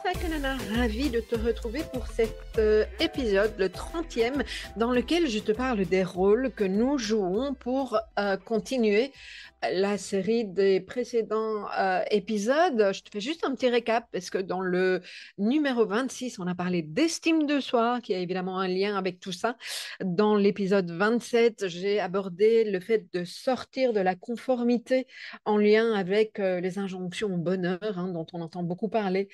Nana, ravie de te retrouver pour cet épisode, le 30e, dans lequel je te parle des rôles que nous jouons pour continuer la série des précédents épisodes. Je te fais juste un petit récap parce que dans le numéro 26, on a parlé d'estime de soi, qui a évidemment un lien avec tout ça. Dans l'épisode 27, j'ai abordé le fait de sortir de la conformité en lien avec les injonctions au bonheur, dont on entend beaucoup parler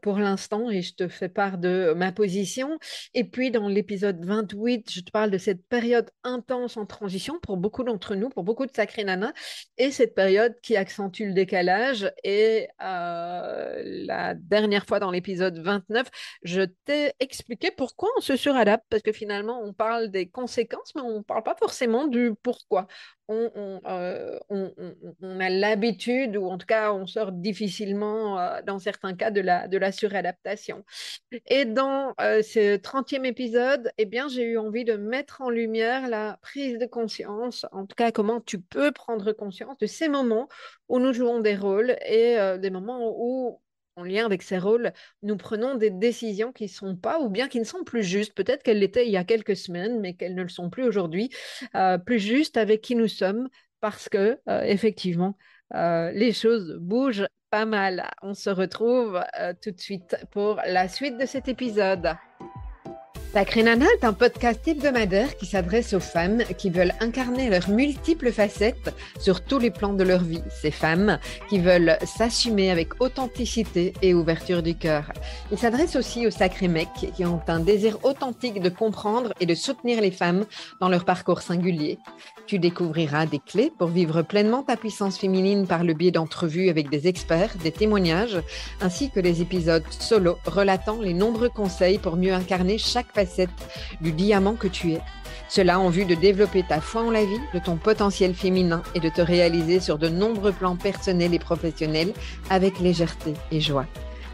pour l'instant, et je te fais part de ma position. Et puis, dans l'épisode 28, je te parle de cette période intense en transition pour beaucoup d'entre nous, pour beaucoup de sacrés nanas, et cette période qui accentue le décalage. Et la dernière fois, dans l'épisode 29, je t'ai expliqué pourquoi on se suradapte, parce que finalement, on parle des conséquences, mais on ne parle pas forcément du pourquoi. On a l'habitude, ou en tout cas, on sort difficilement, dans certains cas, de la suradaptation. Et dans ce 30e épisode, eh bien, j'ai eu envie de mettre en lumière la prise de conscience, en tout cas, comment tu peux prendre conscience de ces moments où nous jouons des rôles et des moments où, en lien avec ces rôles, nous prenons des décisions qui ne sont pas, ou bien qui ne sont plus justes. Peut-être qu'elles l'étaient il y a quelques semaines, mais qu'elles ne le sont plus aujourd'hui, plus justes avec qui nous sommes, parce que, effectivement, les choses bougent pas mal. On se retrouve tout de suite pour la suite de cet épisode. Sacré Nana est un podcast hebdomadaire qui s'adresse aux femmes qui veulent incarner leurs multiples facettes sur tous les plans de leur vie. Ces femmes qui veulent s'assumer avec authenticité et ouverture du cœur. Il s'adresse aussi aux sacrés mecs qui ont un désir authentique de comprendre et de soutenir les femmes dans leur parcours singulier. Tu découvriras des clés pour vivre pleinement ta puissance féminine par le biais d'entrevues avec des experts, des témoignages, ainsi que des épisodes solo relatant les nombreux conseils pour mieux incarner chaque facette du diamant que tu es. Cela en vue de développer ta foi en la vie, de ton potentiel féminin et de te réaliser sur de nombreux plans personnels et professionnels avec légèreté et joie.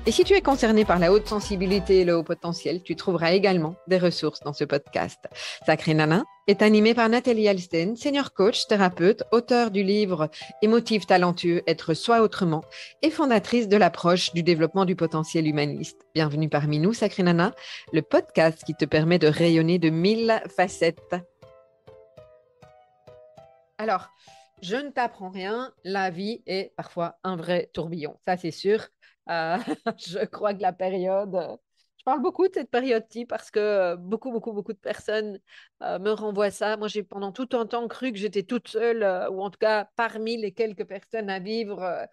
Et si tu es concerné par la haute sensibilité et le haut potentiel, tu trouveras également des ressources dans ce podcast. Sacré Nana est animé par Nathalie Alsten, senior coach, thérapeute, auteure du livre Émotive talentueux, être soi autrement et fondatrice de l'approche du développement du potentiel humaniste. Bienvenue parmi nous, Sacré Nana, le podcast qui te permet de rayonner de 1000 facettes. Alors, je ne t'apprends rien, la vie est parfois un vrai tourbillon, ça c'est sûr. Euh, je crois que la période, je parle beaucoup de cette période-ci parce que beaucoup de personnes me renvoient ça. Moi, j'ai pendant tout un temps cru que j'étais toute seule, ou en tout cas parmi les quelques personnes à vivre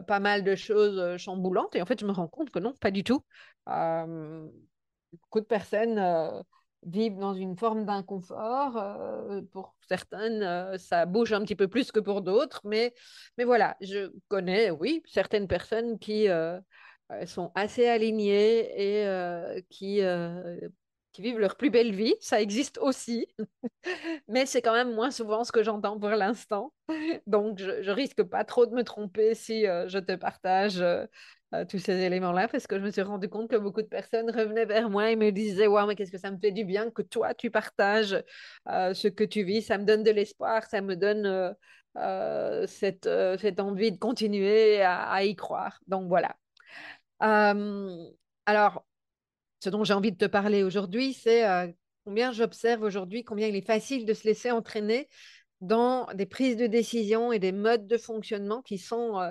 pas mal de choses chamboulantes. Et en fait, je me rends compte que non, pas du tout. Euh, Beaucoup de personnes vivent dans une forme d'inconfort. Pour certaines, ça bouge un petit peu plus que pour d'autres. Mais voilà, je connais, oui, certaines personnes qui sont assez alignées et qui vivent leur plus belle vie. Ça existe aussi, mais c'est quand même moins souvent ce que j'entends pour l'instant. Donc, je risque pas trop de me tromper si je te partage tous ces éléments-là, parce que je me suis rendu compte que beaucoup de personnes revenaient vers moi et me disaient, ouais, mais qu'est-ce que ça me fait du bien que toi, tu partages ce que tu vis. Ça me donne de l'espoir, ça me donne cette envie de continuer à y croire. Donc, voilà. Euh, alors, ce dont j'ai envie de te parler aujourd'hui, c'est combien j'observe aujourd'hui, combien il est facile de se laisser entraîner dans des prises de décision et des modes de fonctionnement qui sont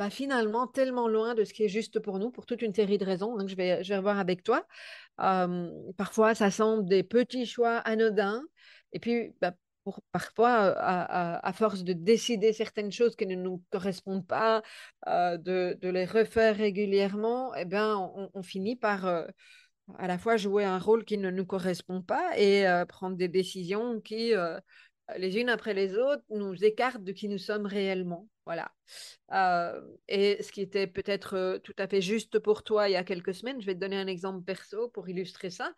finalement tellement loin de ce qui est juste pour nous, pour toute une série de raisons, que je vais voir avec toi. Parfois, ça semble des petits choix anodins. Et puis, parfois, à force de décider certaines choses qui ne nous correspondent pas, de les refaire régulièrement, eh bien, on finit par à la fois jouer un rôle qui ne nous correspond pas et prendre des décisions qui, les unes après les autres, nous écartent de qui nous sommes réellement. Voilà. Et ce qui était peut-être tout à fait juste pour toi il y a quelques semaines, je vais te donner un exemple perso pour illustrer ça,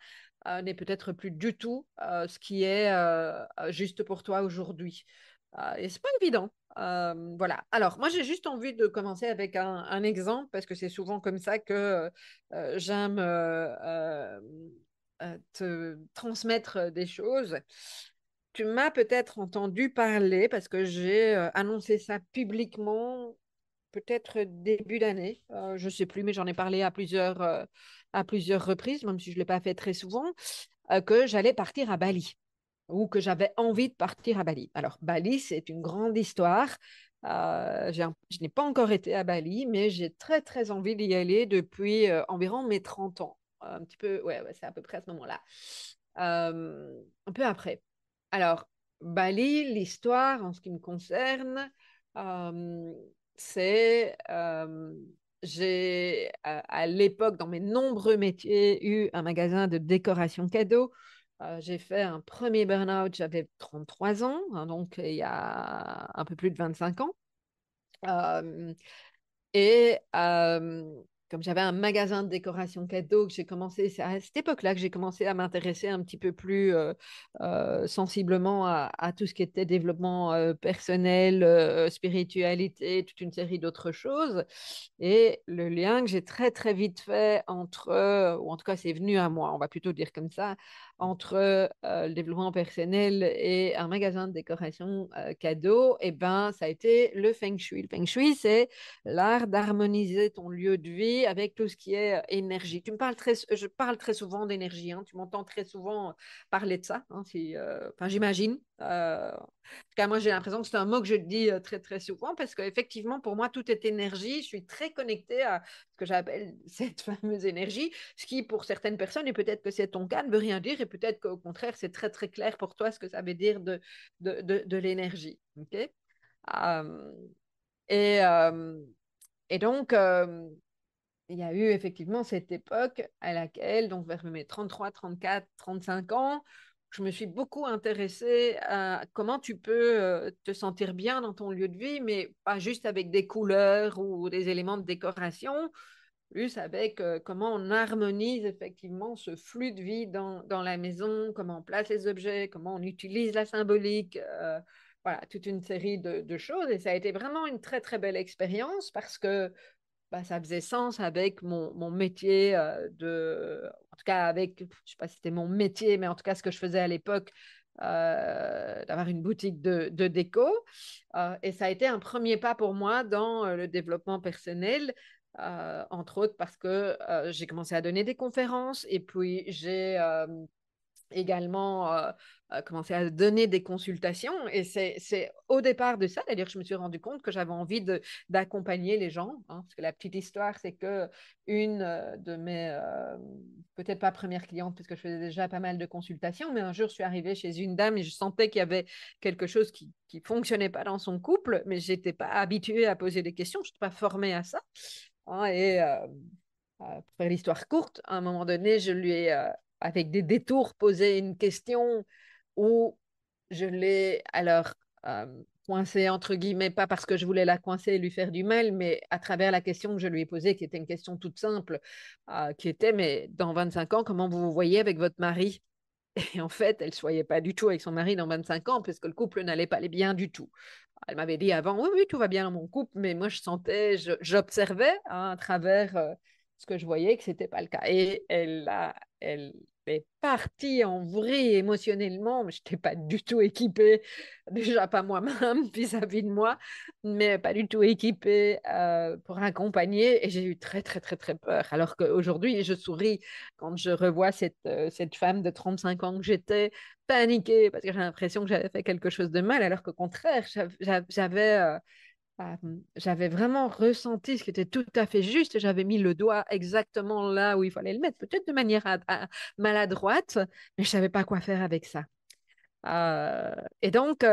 n'est peut-être plus du tout ce qui est juste pour toi aujourd'hui. Et c'est pas évident. Voilà. Alors, moi, j'ai juste envie de commencer avec un exemple parce que c'est souvent comme ça que j'aime te transmettre des choses. Tu m'as peut-être entendu parler parce que j'ai annoncé ça publiquement peut-être début d'année, je ne sais plus, mais j'en ai parlé à plusieurs reprises, même si je ne l'ai pas fait très souvent, que j'allais partir à Bali ou que j'avais envie de partir à Bali. Alors, Bali, c'est une grande histoire. Je n'ai pas encore été à Bali, mais j'ai très, très envie d'y aller depuis environ mes 30 ans. Un petit peu, ouais, c'est à peu près à ce moment-là. Un peu après. Alors, Bali, l'histoire en ce qui me concerne, euh, c'est j'ai à l'époque, dans mes nombreux métiers, eu un magasin de décoration cadeau. J'ai fait un premier burn-out, j'avais 33 ans, hein, donc il y a un peu plus de 25 ans. Euh, et comme j'avais un magasin de décoration cadeau, que j'ai commencé, c'est à cette époque-là que j'ai commencé à m'intéresser un petit peu plus sensiblement à tout ce qui était développement personnel, spiritualité, toute une série d'autres choses. Et le lien que j'ai très très vite fait entre, ou en tout cas c'est venu à moi, on va plutôt dire comme ça, entre le développement personnel et un magasin de décoration cadeau, et ben ça a été le Feng Shui. Le Feng Shui, c'est l'art d'harmoniser ton lieu de vie avec tout ce qui est énergie. Je parle très souvent d'énergie, hein, tu m'entends très souvent parler de ça, hein, enfin, j'imagine. En tout cas, moi, j'ai l'impression que c'est un mot que je dis très, très souvent parce qu'effectivement, pour moi, tout est énergie. Je suis très connectée à ce que j'appelle cette fameuse énergie, ce qui, pour certaines personnes, et peut-être que c'est ton cas, ne veut rien dire, et peut-être qu'au contraire, c'est très, très clair pour toi ce que ça veut dire de l'énergie. OK? Euh, et, euh, et donc, il y a eu effectivement cette époque à laquelle, donc vers mes 33, 34, 35 ans, je me suis beaucoup intéressée à comment tu peux te sentir bien dans ton lieu de vie, mais pas juste avec des couleurs ou des éléments de décoration, plus avec comment on harmonise effectivement ce flux de vie dans la maison, comment on place les objets, comment on utilise la symbolique. Voilà, toute une série de choses. Et ça a été vraiment une très, très belle expérience parce que bah, ça faisait sens avec mon métier en tout cas avec, je ne sais pas si c'était mon métier, mais en tout cas ce que je faisais à l'époque, d'avoir une boutique de déco. Et ça a été un premier pas pour moi dans le développement personnel, entre autres parce que j'ai commencé à donner des conférences et puis j'ai également commencé à donner des consultations. Et c'est au départ de ça, d'ailleurs, que je me suis rendu compte que j'avais envie d'accompagner les gens. Hein, parce que la petite histoire, c'est que une de mes, peut-être pas première cliente, parce que je faisais déjà pas mal de consultations, mais un jour, je suis arrivée chez une dame et je sentais qu'il y avait quelque chose qui fonctionnait pas dans son couple, mais j'étais pas habituée à poser des questions, je n'étais pas formée à ça. Hein, pour faire l'histoire courte, à un moment donné, je lui ai, avec des détours, posé une question où je l'ai alors euh, coincée, entre guillemets, pas parce que je voulais la coincer et lui faire du mal, mais à travers la question que je lui ai posée, qui était une question toute simple, qui était, mais dans 25 ans, comment vous vous voyez avec votre mari? Et en fait, elle ne se voyait pas du tout avec son mari dans 25 ans, parce que le couple n'allait pas bien du tout. Elle m'avait dit avant, oui, oui, tout va bien dans mon couple, mais moi, j'observais hein, à travers ce que je voyais que ce n'était pas le cas. Et elle est partie en vrille émotionnellement, mais je n'étais pas du tout équipée, déjà pas moi-même vis-à-vis de moi, mais pas du tout équipée pour accompagner. Et j'ai eu très, très, très, très peur. Alors qu'aujourd'hui, je souris quand je revois cette femme de 35 ans que j'étais, paniquée parce que j'ai l'impression que j'avais fait quelque chose de mal, alors qu'au contraire, j'avais vraiment ressenti ce qui était tout à fait juste. J'avais mis le doigt exactement là où il fallait le mettre, peut-être de manière maladroite, mais je ne savais pas quoi faire avec ça. Et donc,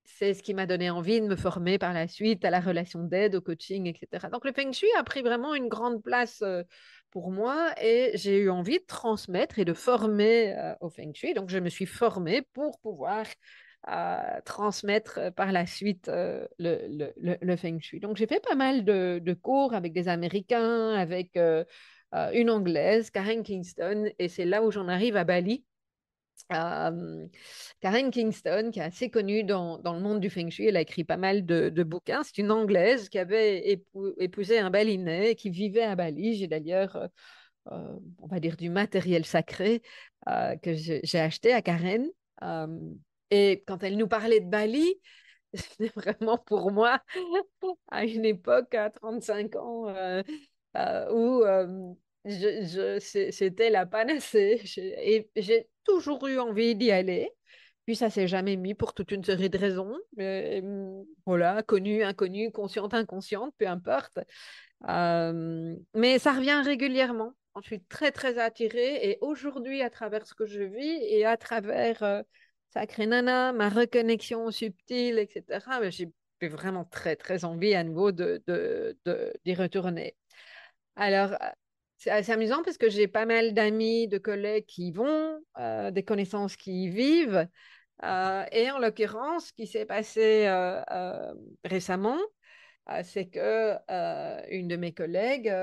c'est ce qui m'a donné envie de me former par la suite à la relation d'aide, au coaching, etc. Donc, le Feng Shui a pris vraiment une grande place pour moi et j'ai eu envie de transmettre et de former au Feng Shui. Donc, je me suis formée pour pouvoir transmettre par la suite le Feng Shui. Donc, j'ai fait pas mal de cours avec des Américains, avec une Anglaise, Karen Kingston, et c'est là où j'en arrive à Bali. Euh, Karen Kingston, qui est assez connue dans le monde du Feng Shui, elle a écrit pas mal de bouquins. C'est une Anglaise qui avait épousé un Balinais qui vivait à Bali. J'ai d'ailleurs, on va dire, du matériel sacré que j'ai acheté à Karen. Euh, et quand elle nous parlait de Bali, C'était vraiment pour moi, à une époque, à 35 ans, où c'était la panacée. Et j'ai toujours eu envie d'y aller. Puis ça s'est jamais mis pour toute une série de raisons. Voilà, connue, inconnue, consciente, inconsciente, peu importe. Mais ça revient régulièrement. Je suis très, très attirée. Et aujourd'hui, à travers ce que je vis et à travers Sacré Nana, ma reconnexion subtile, etc., ben, j'ai vraiment très, très envie à nouveau d'y retourner. Alors, c'est assez amusant parce que j'ai pas mal d'amis, de collègues qui y vont, des connaissances qui y vivent. Et en l'occurrence, ce qui s'est passé récemment, c'est que une de mes collègues,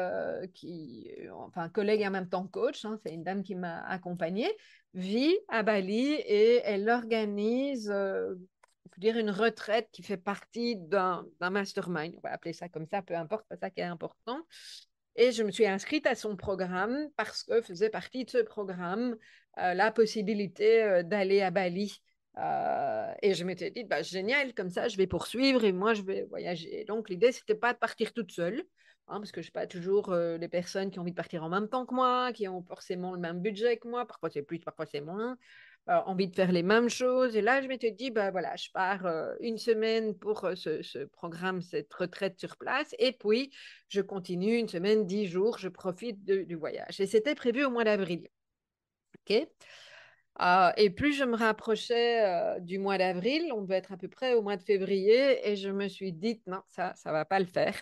enfin collègue et en même temps coach, hein, c'est une dame qui m'a accompagnée, vit à Bali et elle organise, on peut dire, une retraite qui fait partie d'un mastermind. On va appeler ça comme ça, peu importe, c'est ça qui est important. Et je me suis inscrite à son programme parce que faisait partie de ce programme la possibilité d'aller à Bali. Et je m'étais dit, bah, génial, comme ça, je vais poursuivre et moi, je vais voyager. Donc, l'idée, c'était pas de partir toute seule, hein, parce que je ne suis pas toujours les personnes qui ont envie de partir en même temps que moi, qui ont forcément le même budget que moi. Parfois, c'est plus, parfois, c'est moins. Envie de faire les mêmes choses. Et là, je m'étais dit, bah, voilà, je pars une semaine pour ce programme, cette retraite sur place. Et puis, je continue une semaine, 10 jours, je profite du voyage. Et c'était prévu au mois d'avril. OK. Et plus je me rapprochais du mois d'avril, on devait être à peu près au mois de février, et je me suis dit, non, ça ne va pas le faire,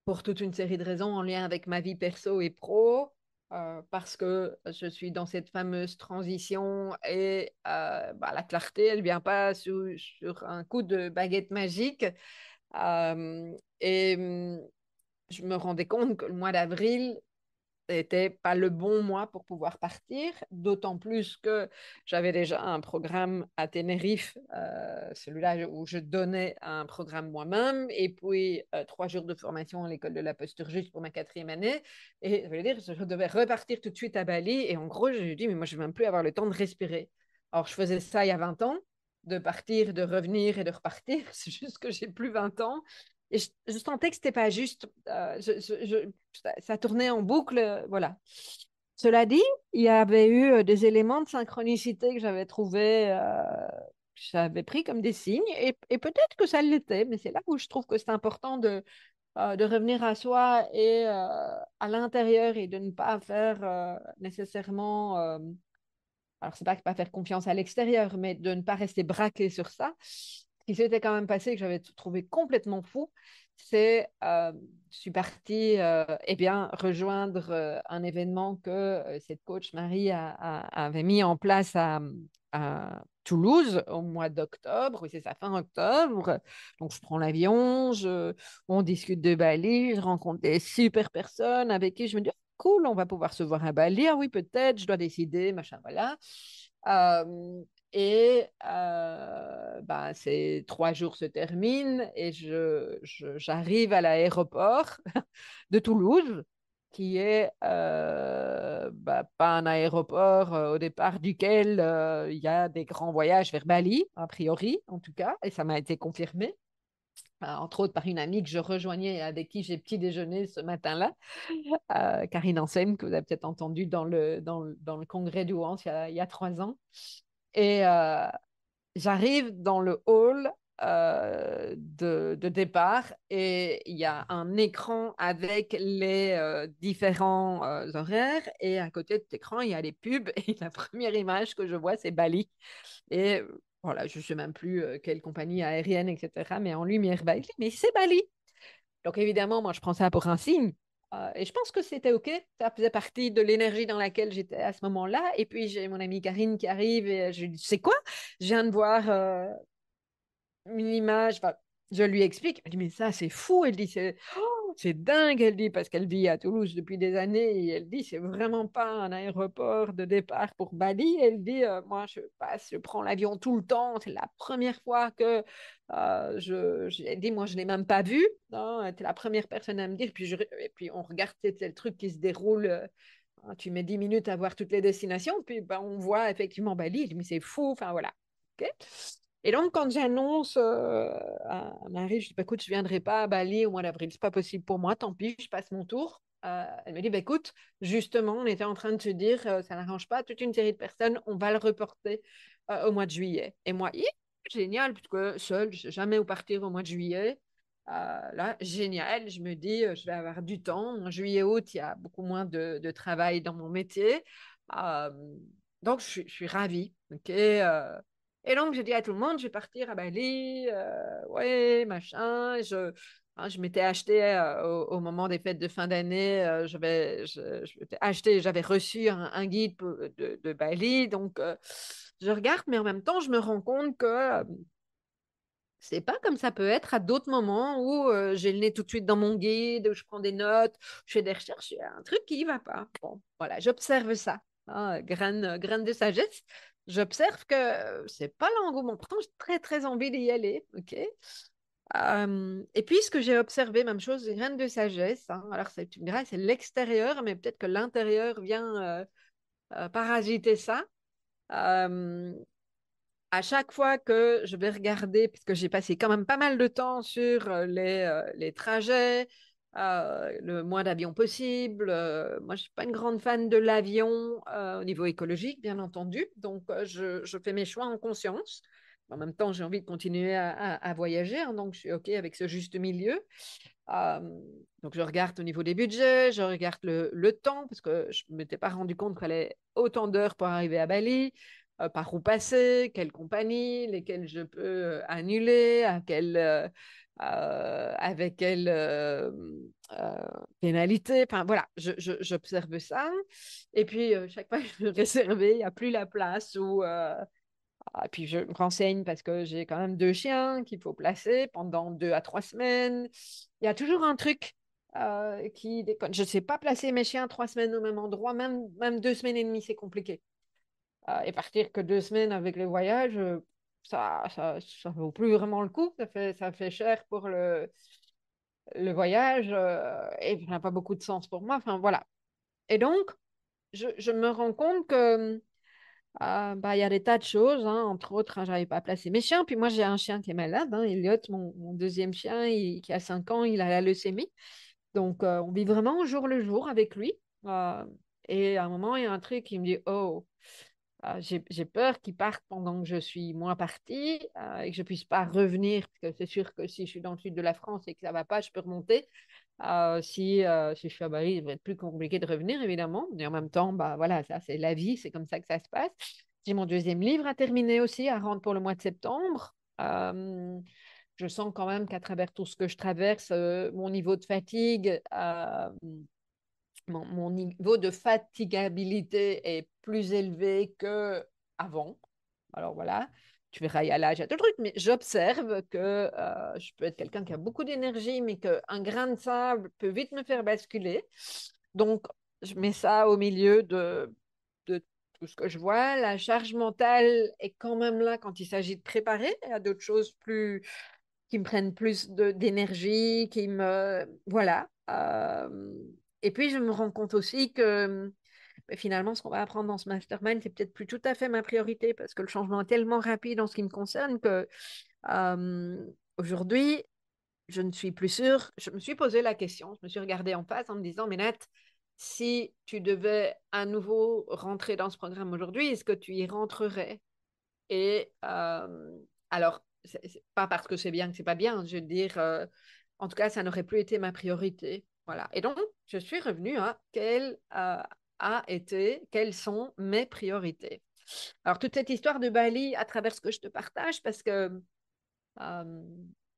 pour toute une série de raisons en lien avec ma vie perso et pro, parce que je suis dans cette fameuse transition et bah, la clarté, elle ne vient pas sur un coup de baguette magique. Et je me rendais compte que le mois d'avril, n'était pas le bon mois pour pouvoir partir, d'autant plus que j'avais déjà un programme à Tenerife, celui-là où je donnais un programme moi-même, et puis 3 jours de formation à l'école de la posture juste pour ma 4e année. Et je veux dire, je devais repartir tout de suite à Bali, et en gros, j'ai dit, mais moi, je ne vais même plus avoir le temps de respirer. Alors, je faisais ça il y a 20 ans, de partir, de revenir et de repartir. C'est juste que j'ai plus 20 ans. Et je sentais que c'était pas juste. Ça tournait en boucle, voilà. Cela dit, il y avait eu des éléments de synchronicité que j'avais trouvés, que j'avais pris comme des signes, et peut-être que ça l'était, mais c'est là où je trouve que c'est important de revenir à soi et à l'intérieur et de ne pas faire nécessairement, alors c'est pas pas faire confiance à l'extérieur, mais de ne pas rester braqué sur ça. Ce qui s'était quand même passé, que j'avais trouvé complètement fou, c'est je suis partie eh bien, rejoindre un événement que cette coach Marie avait mis en place à Toulouse au mois d'octobre. Oui, c'est ça, fin octobre. Donc, je prends l'avion, on discute de Bali, je rencontre des super personnes avec qui je me dis, cool, on va pouvoir se voir à Bali. Ah oui, peut-être, je dois décider, machin, voilà. Bah, ces 3 jours se terminent et j'arrive à l'aéroport de Toulouse, qui est bah, pas un aéroport au départ duquel il y a des grands voyages vers Bali, a priori, en tout cas, et ça m'a été confirmé. Entre autres par une amie que je rejoignais et avec qui j'ai petit déjeuner ce matin-là, Karine Ansem, que vous avez peut-être entendu dans le congrès du Ouance il y a 3 ans. Et j'arrive dans le hall de départ et il y a un écran avec les différents horaires, et à côté de cet écran, il y a les pubs, et la première image que je vois, c'est Bali. Et voilà, je ne sais même plus quelle compagnie aérienne, etc., mais en lumière Bali, mais c'est Bali. Donc évidemment, moi, je prends ça pour un signe. Et je pense que c'était OK. Ça faisait partie de l'énergie dans laquelle j'étais à ce moment-là. Et puis, j'ai mon amie Karine qui arrive et je lui dis, c'est quoi? Je viens de voir une image. Enfin, je lui explique. Elle dit, mais ça, c'est fou. Elle dit, c'est dingue. Elle dit, parce qu'elle vit à Toulouse depuis des années. Et elle dit, c'est vraiment pas un aéroport de départ pour Bali. Elle dit, moi, je prends l'avion tout le temps. C'est la première fois que elle dit, moi, je l'ai même pas vu. Tu es la première personne à me dire. Et puis on regarde, c'est le truc qui se déroule. Tu mets 10 minutes à voir toutes les destinations. Puis ben, on voit effectivement Bali. Elle dit, mais c'est fou. Enfin, voilà. OK. Et donc, quand j'annonce à Marie, je dis, bah, écoute, je ne viendrai pas à Bali au mois d'avril, c'est pas possible pour moi, tant pis, je passe mon tour. Elle me dit, bah, écoute, justement, on était en train de se dire, ça n'arrange pas toute une série de personnes, on va le reporter au mois de juillet. Et moi, génial, puisque seule, je ne sais jamais où partir au mois de juillet. Là, génial, je me dis, je vais avoir du temps. En juillet, août, il y a beaucoup moins de travail dans mon métier. Euh, donc, je suis ravie. Ok. Et donc, j'ai dit à tout le monde, je vais partir à Bali. Ouais, machin. Je m'étais acheté au moment des fêtes de fin d'année, je m'étais acheté, j'avais reçu un guide de Bali. Donc, je regarde, mais en même temps, je me rends compte que c'est pas comme ça peut être à d'autres moments où j'ai le nez tout de suite dans mon guide, où je prends des notes, je fais des recherches, il y a un truc qui ne va pas. Bon, voilà, j'observe ça, hein, graine de sagesse. J'observe que c'est pas l'engouement. Pourtant, j'ai très, très envie d'y aller. OK? Et puis, ce que j'ai observé, même chose, graine de sagesse. Hein, alors, tu me diras, c'est l'extérieur, mais peut-être que l'intérieur vient parasiter ça. Euh, à chaque fois que je vais regarder, puisque j'ai passé quand même pas mal de temps sur les trajets, le moins d'avions possible. Moi, je ne suis pas une grande fan de l'avion au niveau écologique, bien entendu. Donc, je fais mes choix en conscience. En même temps, j'ai envie de continuer à voyager, hein, donc je suis OK avec ce juste milieu. Euh, donc, je regarde au niveau des budgets, je regarde le temps, parce que je ne m'étais pas rendu compte qu'il fallait autant d'heures pour arriver à Bali, par où passer, quelles compagnies, lesquelles je peux annuler, avec quelle euh, pénalité. Enfin, voilà, j'observe ça. Et puis, chaque fois que je veux réserver, il n'y a plus la place ou puis je me renseigne parce que j'ai quand même deux chiens qu'il faut placer pendant 2 à 3 semaines. Il y a toujours un truc qui déconne. Je ne sais pas placer mes chiens 3 semaines au même endroit, même 2 semaines et demie, c'est compliqué. Et partir que 2 semaines avec les voyages, ça vaut plus vraiment le coup. Ça fait cher pour le voyage et ça n'a pas beaucoup de sens pour moi. Enfin, voilà. Et donc, je me rends compte que bah, il y a des tas de choses, hein. Entre autres, hein, j'arrive pas à placer mes chiens. Puis moi, j'ai un chien qui est malade, hein, Elliot, mon deuxième chien, qui a 5 ans, il a la leucémie. Donc, on vit vraiment au jour le jour avec lui. Euh, et à un moment, il y a un truc qui me dit, oh, j'ai peur qu'il parte pendant que je suis moins partie et que je puisse pas revenir, parce que c'est sûr que si je suis dans le sud de la France et que ça va pas, je peux remonter. Si je suis à Bali, il va être plus compliqué de revenir, évidemment. Mais en même temps, bah, voilà, ça, c'est la vie, c'est comme ça que ça se passe. J'ai mon deuxième livre à terminer aussi, à rendre pour le mois de septembre. Je sens quand même qu'à travers tout ce que je traverse, mon niveau de fatigue, mon niveau de fatigabilité est plus élevé qu'avant. Alors voilà, tu verras, il y a l'âge, il y a tout le truc, mais j'observe que je peux être quelqu'un qui a beaucoup d'énergie, mais qu'un grain de sable peut vite me faire basculer. Donc, je mets ça au milieu de tout ce que je vois. La charge mentale est quand même là quand il s'agit de préparer. Il y a d'autres choses qui me prennent plus d'énergie, qui me... Voilà. Et puis, je me rends compte aussi que finalement, ce qu'on va apprendre dans ce mastermind, c'est peut-être plus tout à fait ma priorité parce que le changement est tellement rapide en ce qui me concerne que euh, aujourd'hui, je ne suis plus sûre. Je me suis posé la question, je me suis regardée en face en me disant, mais Nat, si tu devais à nouveau rentrer dans ce programme aujourd'hui, est-ce que tu y rentrerais? Et alors, c'est pas parce que c'est bien que c'est pas bien, je veux dire, en tout cas, ça n'aurait plus été ma priorité. Voilà. Et donc, je suis revenue à quelles sont mes priorités. Alors, toute cette histoire de Bali, à travers ce que je te partage, parce que euh,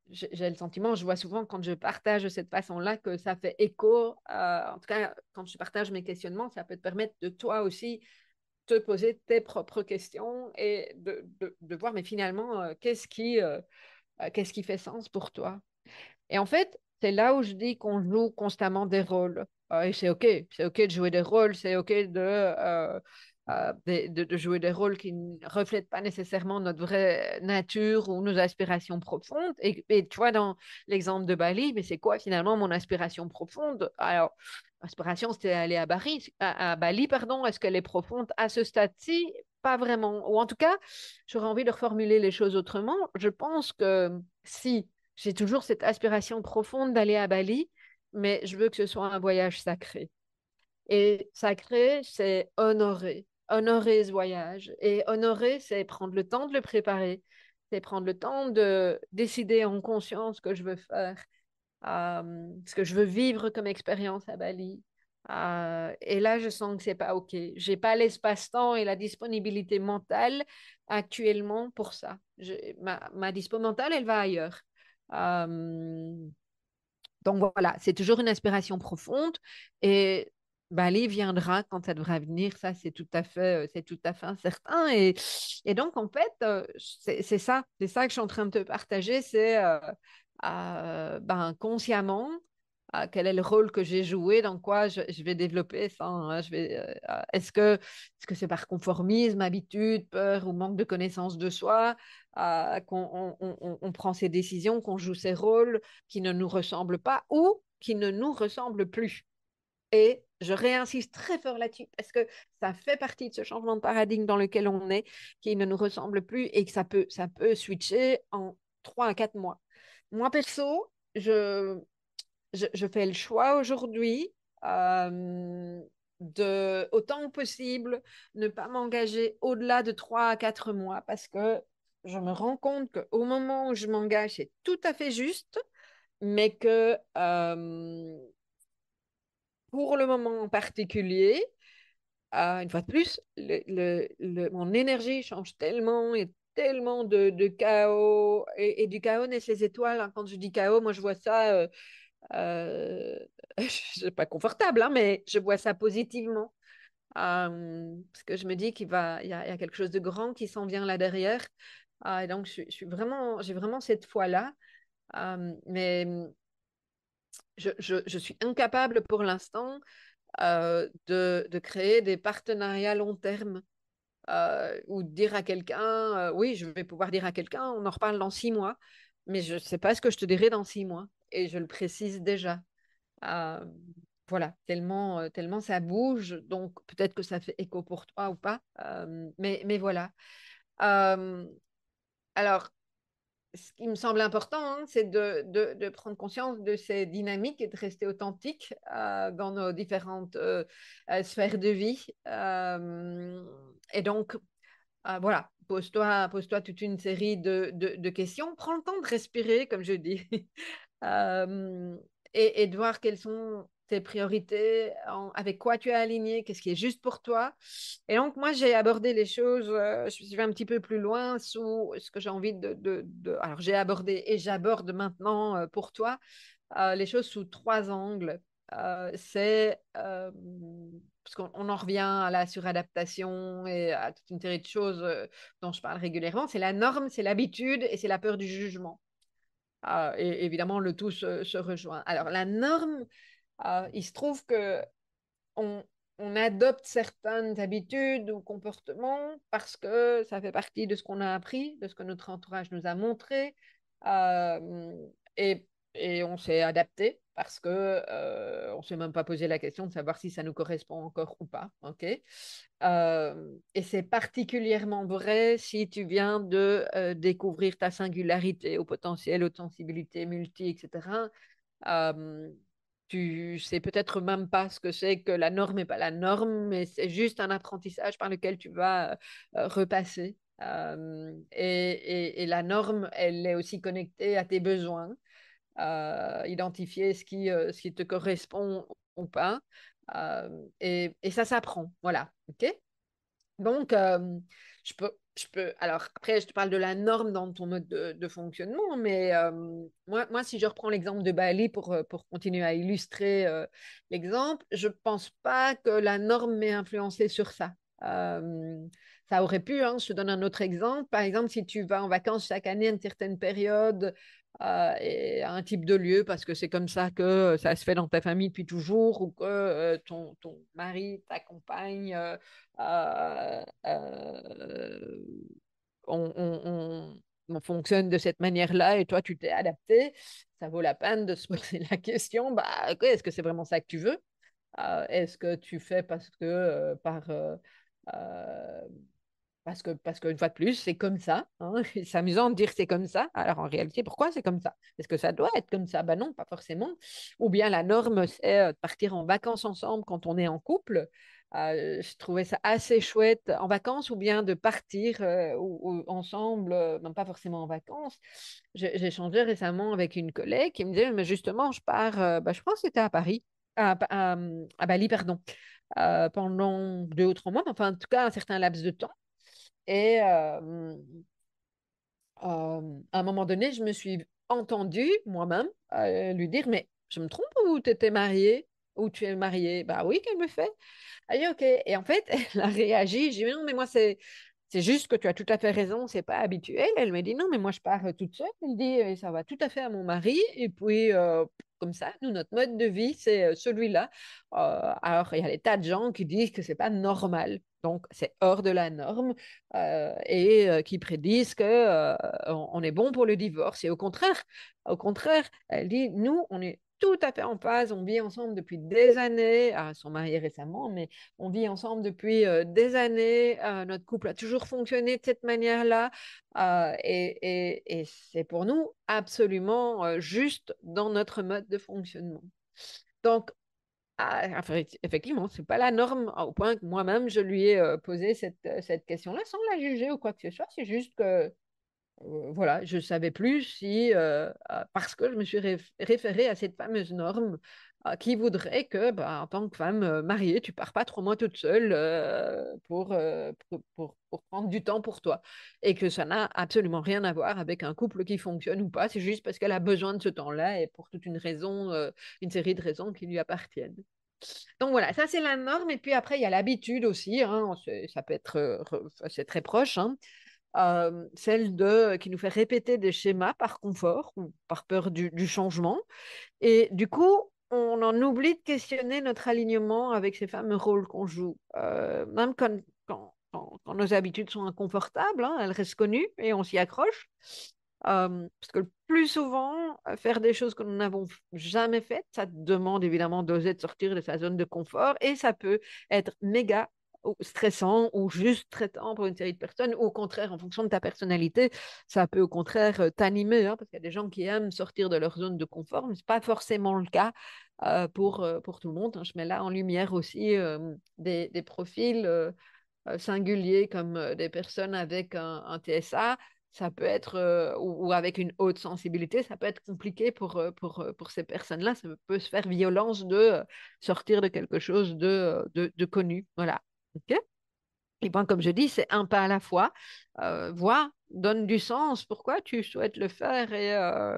j'ai le sentiment, je vois souvent quand je partage de cette façon-là que ça fait écho. En tout cas, quand je partage mes questionnements, ça peut te permettre de toi aussi te poser tes propres questions et de voir, mais finalement, qu'est-ce qui fait sens pour toi? Et en fait, c'est là où je dis qu'on joue constamment des rôles. Et c'est OK de jouer des rôles, c'est OK de jouer des rôles qui ne reflètent pas nécessairement notre vraie nature ou nos aspirations profondes. Et tu vois, dans l'exemple de Bali, mais c'est quoi finalement mon aspiration profonde? Alors, l'aspiration, c'était aller à Bali, pardon. Est-ce qu'elle est profonde à ce stade-ci? pas vraiment. Ou en tout cas, j'aurais envie de reformuler les choses autrement. Je pense que si j'ai toujours cette aspiration profonde d'aller à Bali, mais je veux que ce soit un voyage sacré. Et sacré, c'est honorer. Honorer ce voyage. Et honorer, c'est prendre le temps de le préparer. C'est prendre le temps de décider en conscience ce que je veux faire, ce que je veux vivre comme expérience à Bali. Et là, je sens que c'est pas OK. J'ai pas l'espace-temps et la disponibilité mentale actuellement pour ça. Ma dispo mentale, elle va ailleurs. Euh, donc voilà, c'est toujours une aspiration profonde et Bali viendra quand ça devra venir, ça c'est tout à fait certain. Et donc en fait, c'est ça que je suis en train de te partager, c'est ben, consciemment quel est le rôle que j'ai joué, dans quoi je vais développer ça. Hein, est-ce que c'est par conformisme, habitude, peur ou manque de connaissance de soi qu'on on prend ces décisions, qu'on joue ces rôles qui ne nous ressemblent pas ou qui ne nous ressemblent plus. Et je réinsiste très fort là-dessus parce que ça fait partie de ce changement de paradigme dans lequel on est, qui ne nous ressemble plus et que ça peut switcher en 3 à 4 mois. Moi, perso, je fais le choix aujourd'hui de, autant que possible, ne pas m'engager au-delà de 3 à 4 mois parce que je me rends compte qu'au moment où je m'engage, c'est tout à fait juste, mais que pour le moment en particulier, une fois de plus, mon énergie change tellement et tellement de chaos et du chaos naissent les étoiles. Hein. Quand je dis chaos, moi je vois ça euh, c'est pas confortable, hein, mais je vois ça positivement. Parce que je me dis il y a quelque chose de grand qui s'en vient là derrière. Et donc, j'ai vraiment cette foi-là. Mais je suis incapable pour l'instant de créer des partenariats long terme ou de dire à quelqu'un, oui, je vais pouvoir dire à quelqu'un, on en reparle dans 6 mois, mais je ne sais pas ce que je te dirai dans 6 mois. Et je le précise déjà. Euh, voilà, tellement ça bouge, donc peut-être que ça fait écho pour toi ou pas, mais voilà. Euh, alors, ce qui me semble important, hein, c'est de prendre conscience de ces dynamiques et de rester authentique dans nos différentes sphères de vie. Et donc, voilà, pose-toi toute une série de questions. Prends le temps de respirer, comme je dis, Euh, et de voir quelles sont tes priorités, avec quoi tu es aligné, qu'est-ce qui est juste pour toi. Et donc, moi, j'ai abordé les choses, je suis un petit peu plus loin sous ce que j'ai envie Alors, j'ai abordé et j'aborde maintenant pour toi les choses sous 3 angles. C'est parce qu'on en revient à la suradaptation et à toute une série de choses dont je parle régulièrement. C'est la norme, c'est l'habitude et c'est la peur du jugement. Et évidemment, le tout se rejoint. Alors, la norme, il se trouve que on, on adopte certaines habitudes ou comportements parce que ça fait partie de ce qu'on a appris, de ce que notre entourage nous a montré. Euh, et, et on s'est adapté parce que on s'est même pas posé la question de savoir si ça nous correspond encore ou pas. Ok. Et c'est particulièrement vrai si tu viens de découvrir ta singularité, au potentiel, aux sensibilités multi, etc. Euh, tu sais peut-être même pas ce que c'est que la norme n'est pas la norme, mais c'est juste un apprentissage par lequel tu vas repasser. Et la norme, elle est aussi connectée à tes besoins, identifier ce qui te correspond ou pas. Et ça s'apprend. Voilà. OK? Donc, alors après, je te parle de la norme dans ton mode de fonctionnement, mais moi, si je reprends l'exemple de Bali pour continuer à illustrer l'exemple, je pense pas que la norme m'ait influencé sur ça. Euh, Ça aurait pu, hein, je te donne un autre exemple. Par exemple, si tu vas en vacances chaque année à une certaine période et à un type de lieu, parce que c'est comme ça que ça se fait dans ta famille depuis toujours, ou que ton mari, ta compagne on, on- on fonctionne de cette manière-là et toi, tu t'es adapté, ça vaut la peine de se poser la question, bah, ok, est-ce que c'est vraiment ça que tu veux? Est-ce que tu fais parce que par parce qu'une fois de plus, c'est comme ça, hein. C'est amusant de dire que c'est comme ça. Alors en réalité, pourquoi c'est comme ça? Est-ce que ça doit être comme ça? Ben non, pas forcément. Ou bien la norme, c'est de partir en vacances ensemble quand on est en couple. Je trouvais ça assez chouette en vacances ou bien de partir ou ensemble, non pas forcément en vacances. J'ai échangé récemment avec une collègue qui me disait, mais justement, je pars, je pense que c'était à Paris, à Bali, pardon, pendant 2 ou 3 mois, enfin en tout cas un certain laps de temps. Et à un moment donné, je me suis entendue moi-même lui dire, mais je me trompe ou tu étais mariée ou tu es mariée? Bah oui, qu'elle me fait. Elle dit, ok. Et en fait, elle a réagi. J'ai dit, non, mais moi, c'est juste que tu as tout à fait raison, c'est pas habituel. Elle m'a dit, non, mais moi, je pars toute seule. Elle dit, ça va tout à fait à mon mari. Et puis, comme ça, nous, notre mode de vie, c'est celui-là. Alors, il y a des tas de gens qui disent que c'est pas normal. Donc, c'est hors de la norme et qui prédisent que on est bon pour le divorce. Et au contraire, elle dit, nous, on est tout à fait en phase. On vit ensemble depuis des années. Ah, ils sont mariés récemment, mais on vit ensemble depuis des années. Notre couple a toujours fonctionné de cette manière-là. Et c'est pour nous absolument juste dans notre mode de fonctionnement. Donc, enfin, effectivement, c'est pas la norme au point que moi-même, je lui ai posé cette question-là sans la juger ou quoi que ce soit. C'est juste que voilà, je ne savais plus si, parce que je me suis référée à cette fameuse norme qui voudrait que, bah, en tant que femme mariée, tu pars pas 3 mois toute seule pour prendre du temps pour toi. Et que ça n'a absolument rien à voir avec un couple qui fonctionne ou pas. C'est juste parce qu'elle a besoin de ce temps-là et pour toute une raison, une série de raisons qui lui appartiennent. Donc voilà, ça c'est la norme. Et puis après, il y a l'habitude aussi, hein, ça peut être, c'est très proche, hein, celle qui nous fait répéter des schémas par confort ou par peur du changement. Et du coup, on en oublie de questionner notre alignement avec ces fameux rôles qu'on joue. Même quand nos habitudes sont inconfortables, hein, elles restent connues et on s'y accroche. Parce que le plus souvent, faire des choses que nous n'avons jamais faites, ça demande évidemment d'oser de sortir de sa zone de confort et ça peut être méga ou stressant ou juste traitant pour une série de personnes ou au contraire, en fonction de ta personnalité, ça peut au contraire t'animer, hein, parce qu'il y a des gens qui aiment sortir de leur zone de confort, mais ce n'est pas forcément le cas pour tout le monde, hein. Je mets là en lumière aussi des profils singuliers comme des personnes avec un TSA, ça peut être, ou avec une haute sensibilité, ça peut être compliqué pour ces personnes-là. Ça peut se faire violence de sortir de quelque chose de connu. Voilà. OK. Et bon, comme je dis, c'est un pas à la fois. Vois, donne du sens. Pourquoi tu souhaites le faire? Et euh,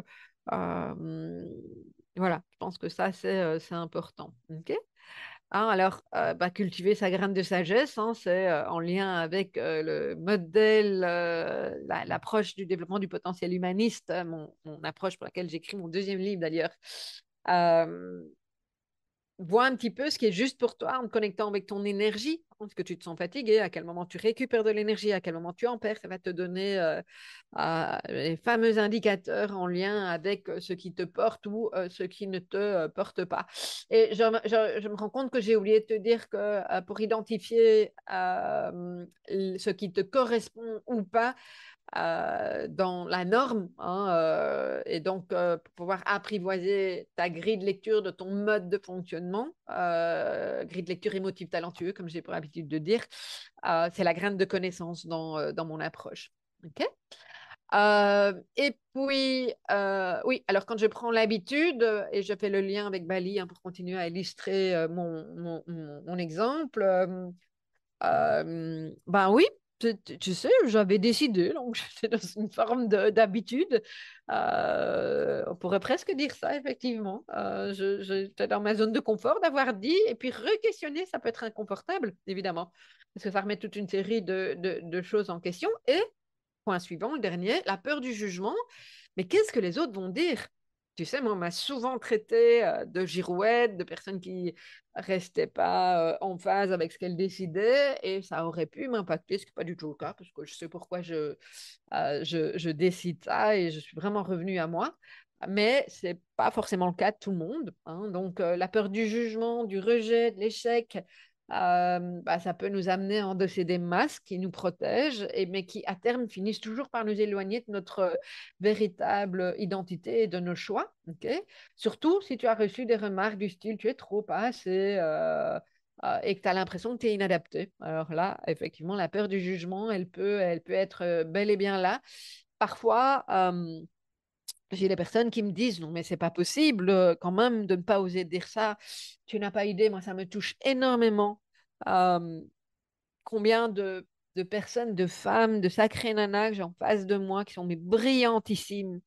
voilà, je pense que ça, c'est important. OK. Hein, alors, bah, cultiver sa graine de sagesse, hein, c'est en lien avec le modèle, l'approche du développement du potentiel humaniste, hein, mon approche pour laquelle j'écris mon deuxième livre d'ailleurs. Euh, Vois un petit peu ce qui est juste pour toi en te connectant avec ton énergie. Est-ce que tu te sens fatigué? À quel moment tu récupères de l'énergie? À quel moment tu en perds? Ça va te donner les fameux indicateurs en lien avec ce qui te porte ou ce qui ne te porte pas. Et je me rends compte que j'ai oublié de te dire que pour identifier ce qui te correspond ou pas, dans la norme, hein, et donc pour pouvoir apprivoiser ta grille de lecture de ton mode de fonctionnement, grille de lecture émotive talentueux, comme j'ai pour habitude de dire, c'est la graine de connaissance dans mon approche. OK. Et puis, oui, alors quand je prends l'habitude, et je fais le lien avec Bali, hein, pour continuer à illustrer mon exemple, ben oui, tu sais, j'avais décidé, donc j'étais dans une forme d'habitude. On pourrait presque dire ça, effectivement. J'étais dans ma zone de confort d'avoir dit, et puis re-questionner, ça peut être inconfortable, évidemment, parce que ça remet toute une série de choses en question. Et, point suivant, le dernier, la peur du jugement. Mais qu'est-ce que les autres vont dire? Tu sais, moi, on m'a souvent traité de girouette, de personnes qui restaient pas en phase avec ce qu'elles décidaient, et ça aurait pu m'impacter, ce qui n'est pas du tout le cas, parce que je sais pourquoi je décide ça, et je suis vraiment revenue à moi. Mais ce n'est pas forcément le cas de tout le monde, hein. Donc, la peur du jugement, du rejet, de l'échec, ça peut nous amener à endosser des masques qui nous protègent, mais qui à terme finissent toujours par nous éloigner de notre véritable identité et de nos choix. Ok. Surtout si tu as reçu des remarques du style tu es trop, pas assez. Et que tu as l'impression que tu es inadapté. Alors là, effectivement, la peur du jugement, elle peut être bel et bien là. Parfois, j'ai des personnes qui me disent non, mais c'est pas possible quand même de ne pas oser dire ça. Tu n'as pas idée, moi ça me touche énormément. Euh, Combien de personnes, de femmes, de sacrées nanas que j'ai en face de moi qui sont mais brillantissimes,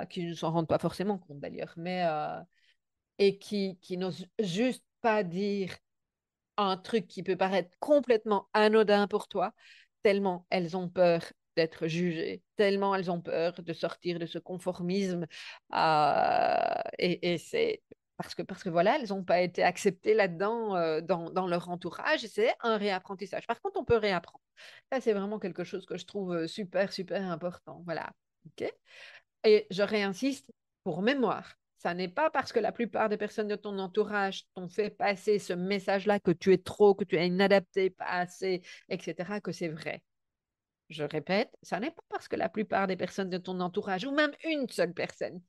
qui ne s'en rendent pas forcément compte d'ailleurs, et qui n'osent juste pas dire un truc qui peut paraître complètement anodin pour toi, tellement elles ont peur d'être jugées, tellement elles ont peur de sortir de ce conformisme. Et c'est parce que voilà, elles n'ont pas été acceptées là-dedans, dans leur entourage. Et c'est un réapprentissage. Par contre, on peut réapprendre. Ça, c'est vraiment quelque chose que je trouve super, super important. Voilà. OK? Et je réinsiste pour mémoire. Ça n'est pas parce que la plupart des personnes de ton entourage t'ont fait passer ce message-là que tu es trop, que tu es inadapté, pas assez, etc., que c'est vrai. Je répète, ça n'est pas parce que la plupart des personnes de ton entourage, ou même une seule personne,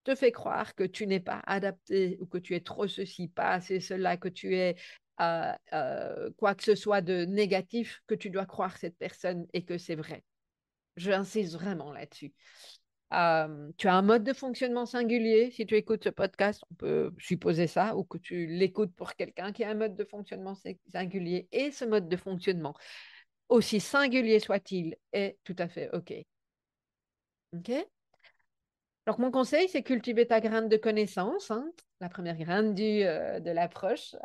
te fait croire que tu n'es pas adapté ou que tu es trop ceci, pas assez cela, que tu es quoi que ce soit de négatif, que tu dois croire cette personne et que c'est vrai. J'insiste vraiment là-dessus. Tu as un mode de fonctionnement singulier. Si tu écoutes ce podcast, on peut supposer ça, ou que tu l'écoutes pour quelqu'un qui a un mode de fonctionnement singulier. Et ce mode de fonctionnement, aussi singulier soit-il, est tout à fait OK. OK. Donc, mon conseil, c'est cultiver ta graine de connaissance, hein, la première graine de l'approche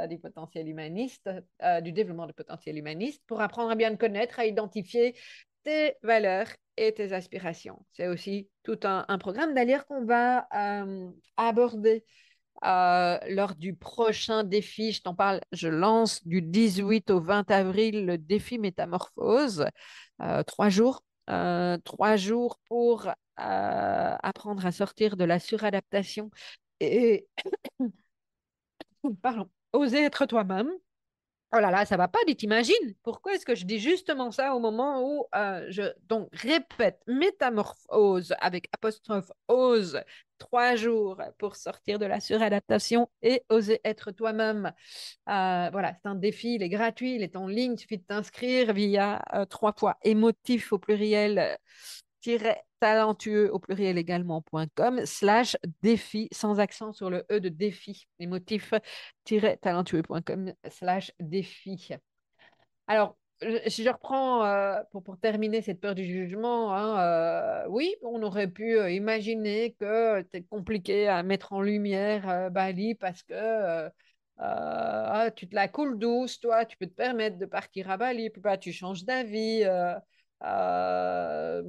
du potentiel humaniste, du développement du potentiel humaniste, pour apprendre à bien te connaître, à identifier tes valeurs et tes aspirations. C'est aussi tout un programme d'ailleurs qu'on va aborder lors du prochain défi. Je t'en parle, je lance du 18 au 20 avril le défi Métamorphose, 3 jours. 3 jours pour apprendre à sortir de la suradaptation et, pardon, oser être toi-même. Oh là là, ça va pas, tu t'imagines? Pourquoi est-ce que je dis justement ça au moment où donc répète métamorphose avec apostrophe ose 3 jours pour sortir de la suradaptation et oser être toi-même. Voilà, c'est un défi, il est gratuit, il est en ligne, il suffit de t'inscrire via 3 fois émotif au pluriel talentueux au pluriel également.com /défi sans accent sur le E de défi émotif-talentueux.com /défi. Alors, si je reprends pour terminer cette peur du jugement, hein, oui, on aurait pu imaginer que c'est compliqué à mettre en lumière Bali parce que tu te la coules douce, toi, tu peux te permettre de partir à Bali, puis bah, tu changes d'avis. Euh,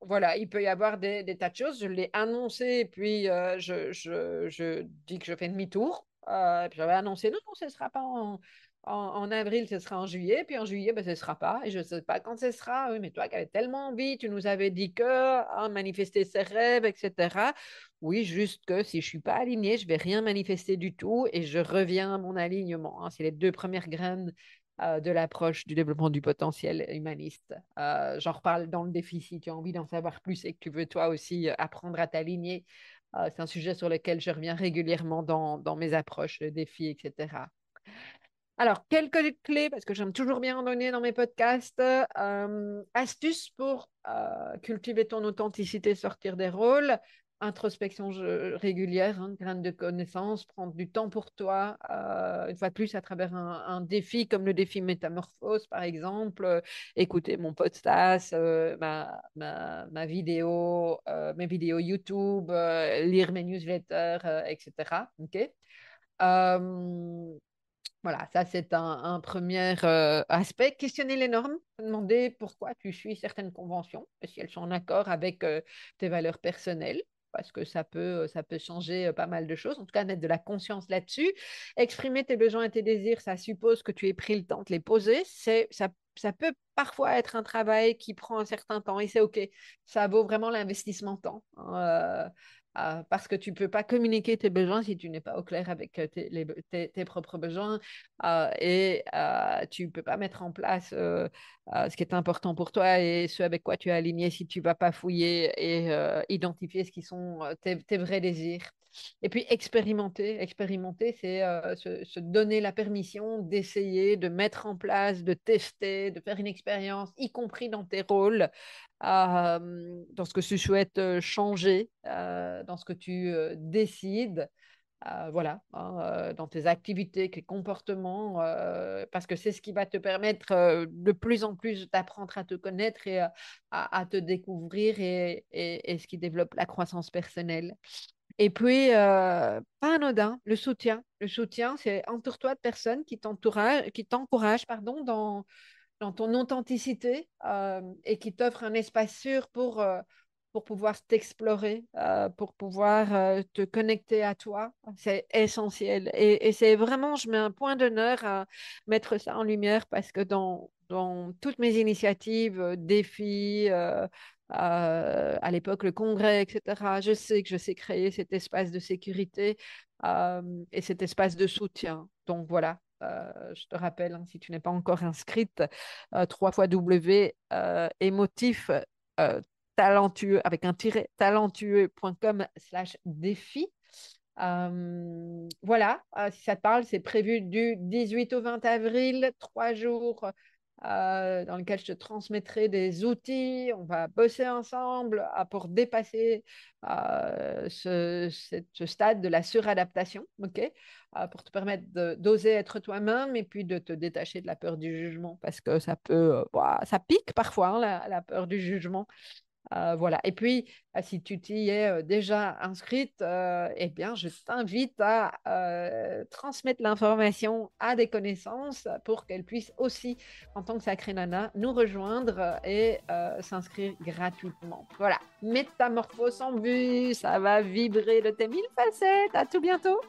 voilà, il peut y avoir des tas de choses. Je l'ai annoncé, puis je dis que je fais demi-tour. Puis j'avais annoncé, non, non, ce ne sera pas en avril, ce sera en juillet. Puis en juillet, ben, ce ne sera pas. Et je ne sais pas quand ce sera. Oui, mais toi qui avais tellement envie, tu nous avais dit que, hein, manifester ses rêves, etc. Oui, juste que si je ne suis pas alignée, je ne vais rien manifester du tout et je reviens à mon alignement, hein. C'est les 2 premières graines de l'approche du développement du potentiel humaniste. J'en reparle dans le défi si tu as envie d'en savoir plus et que tu veux toi aussi apprendre à t'aligner. C'est un sujet sur lequel je reviens régulièrement dans mes approches, le défi, etc. Alors, quelques clés, parce que j'aime toujours bien en donner dans mes podcasts, astuces pour cultiver ton authenticité, sortir des rôles, introspection régulière, hein, graine de connaissance, prendre du temps pour toi, une fois de plus à travers un défi comme le défi Métamorphose, par exemple, écouter mon podcast, ma vidéo, mes vidéos YouTube, lire mes newsletters, etc. OK. Euh, voilà, ça c'est un premier aspect. Questionner les normes, demander pourquoi tu suis certaines conventions, et si elles sont en accord avec tes valeurs personnelles, parce que ça peut changer pas mal de choses. En tout cas, mettre de la conscience là-dessus. Exprimer tes besoins et tes désirs, ça suppose que tu aies pris le temps de les poser. Ça peut parfois être un travail qui prend un certain temps et c'est OK. Ça vaut vraiment l'investissement temps, hein. parce que tu ne peux pas communiquer tes besoins si tu n'es pas au clair avec tes propres besoins et tu ne peux pas mettre en place ce qui est important pour toi et ce avec quoi tu es aligné si tu ne vas pas fouiller et identifier ce qui sont tes vrais désirs. Et puis expérimenter, expérimenter, c'est se donner la permission d'essayer, de mettre en place, de tester, de faire une expérience, y compris dans tes rôles, dans ce que tu souhaites changer, dans ce que tu décides. Voilà, hein, dans tes activités, tes comportements, parce que c'est ce qui va te permettre de plus en plus d'apprendre à te connaître et à te découvrir et ce qui développe la croissance personnelle. Et puis, pas anodin, le soutien. Le soutien, c'est entoure-toi de personnes qui t'encouragent, pardon, dans ton authenticité et qui t'offrent un espace sûr pour pouvoir t'explorer, pour pouvoir te connecter à toi. C'est essentiel. Et c'est vraiment, je mets un point d'honneur à mettre ça en lumière parce que dans toutes mes initiatives, défis, à l'époque, le congrès, etc., je sais que je sais créer cet espace de sécurité et cet espace de soutien. Donc voilà, je te rappelle, hein, si tu n'es pas encore inscrite, 3 émotif talentueux avec un tiret talentueux.com/défi. Voilà, si ça te parle, c'est prévu du 18 au 20 avril, 3 jours dans lesquels je te transmettrai des outils. On va bosser ensemble pour dépasser ce stade de la suradaptation, ok? Pour te permettre d'oser être toi-même et puis de te détacher de la peur du jugement parce que ça peut, ça pique parfois, hein, la peur du jugement. Voilà. Et puis, si tu t'y es déjà inscrite, eh bien, je t'invite à transmettre l'information à des connaissances pour qu'elles puissent aussi, en tant que Sacré Nana, nous rejoindre et s'inscrire gratuitement. Voilà. Métamorphose en vue, ça va vibrer de tes 1000 facettes. À tout bientôt.